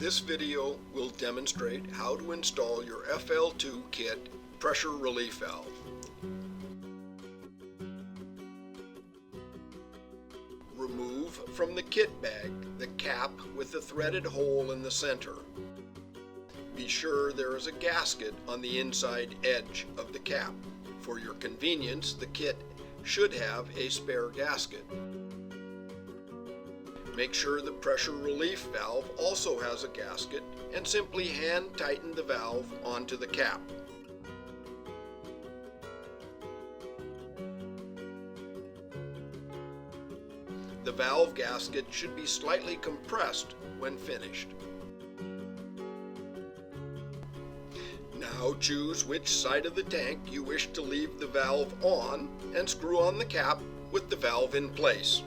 This video will demonstrate how to install your FL2 kit pressure relief valve. Remove from the kit bag the cap with the threaded hole in the center. Be sure there is a gasket on the inside edge of the cap. For your convenience, the kit should have a spare gasket. Make sure the pressure relief valve also has a gasket and simply hand tighten the valve onto the cap. The valve gasket should be slightly compressed when finished. Now choose which side of the tank you wish to leave the valve on and screw on the cap with the valve in place.